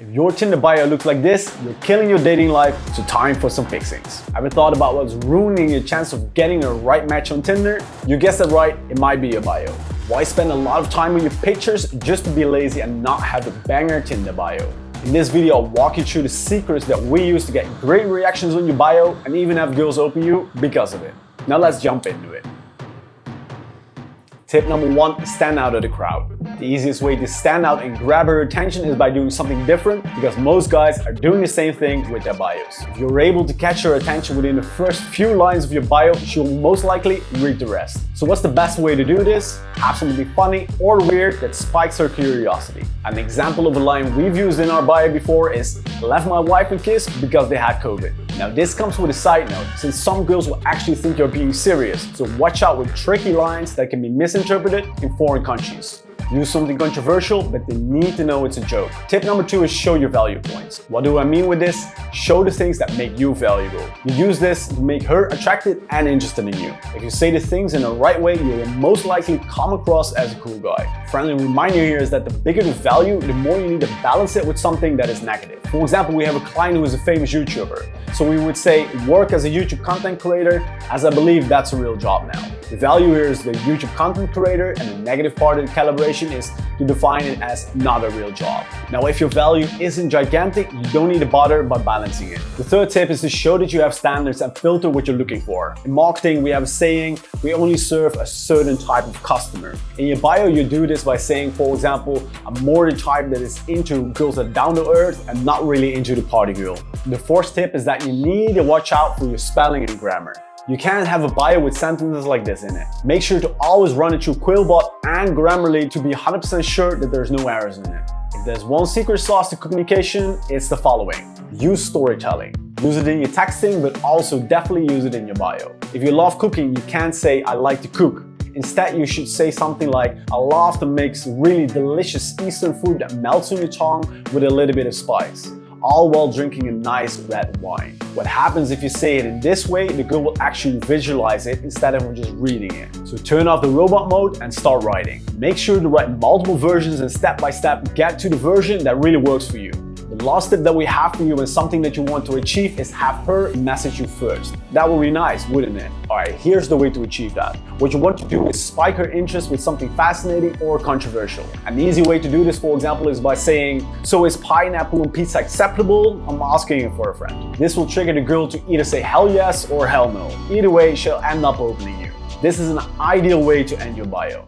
If your Tinder bio looks like this, you're killing your dating life, so time for some fixings. Ever thought about what's ruining your chance of getting a right match on Tinder? You guessed it right, it might be your bio. Why spend a lot of time on your pictures just to be lazy and not have a banger Tinder bio? In this video, I'll walk you through the secrets that we use to get great reactions on your bio and even have girls open you because of it. Now let's jump into it. Tip number 1, stand out of the crowd. The easiest way to stand out and grab her attention is by doing something different, because most guys are doing the same thing with their bios. If you're able to catch her attention within the first few lines of your bio, she'll most likely read the rest. So what's the best way to do this? Have something funny or weird that spikes her curiosity. An example of a line we've used in our bio before is, "Left my wife and kids because they had COVID." Now this comes with a side note, since some girls will actually think you're being serious, so watch out with tricky lines that can be misinterpreted in foreign countries. Use something controversial, but they need to know it's a joke. Tip number 2 is show your value points. What do I mean with this? Show the things that make you valuable. You use this to make her attracted and interested in you. If you say the things in the right way, you will most likely come across as a cool guy. Friendly reminder here is that the bigger the value, the more you need to balance it with something that is negative. For example, we have a client who is a famous YouTuber. So we would say, work as a YouTube content creator, as I believe that's a real job now. The value here is the YouTube content creator, and the negative part of the calibration is to define it as not a real job. Now, if your value isn't gigantic, you don't need to bother by balancing it. The third tip is to show that you have standards and filter what you're looking for. In marketing, we have a saying, we only serve a certain type of customer. In your bio, you do this by saying, for example, I'm more the type that is into girls that are down to earth and not really into the party girl. The fourth tip is that you need to watch out for your spelling and grammar. You can't have a bio with sentences like this in it. Make sure to always run it through Quillbot and Grammarly to be 100% sure that there's no errors in it. If there's one secret sauce to communication, it's the following. Use storytelling. Use it in your texting, but also definitely use it in your bio. If you love cooking, you can't say, "I like to cook." Instead, you should say something like, "I love to make really delicious Eastern food that melts on your tongue with a little bit of spice," all while drinking a nice red wine. What happens if you say it in this way, the girl will actually visualize it instead of just reading it. So turn off the robot mode and start writing. Make sure to write multiple versions and step by step get to the version that really works for you. The last tip that we have for you and something that you want to achieve is have her message you first. That would be nice, wouldn't it? Alright, here's the way to achieve that. What you want to do is spike her interest with something fascinating or controversial. An easy way to do this, for example, is by saying, "So is pineapple on pizza acceptable? I'm asking it for a friend." This will trigger the girl to either say hell yes or hell no. Either way, she'll end up opening you. This is an ideal way to end your bio.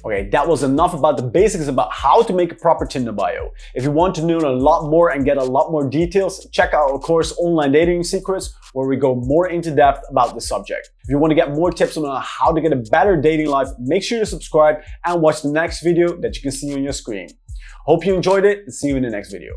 Okay, that was enough about the basics about how to make a proper Tinder bio. If you want to know a lot more and get a lot more details, check out our course Online Dating Secrets, where we go more into depth about the subject. If you want to get more tips on how to get a better dating life, make sure to subscribe and watch the next video that you can see on your screen. Hope you enjoyed it and see you in the next video.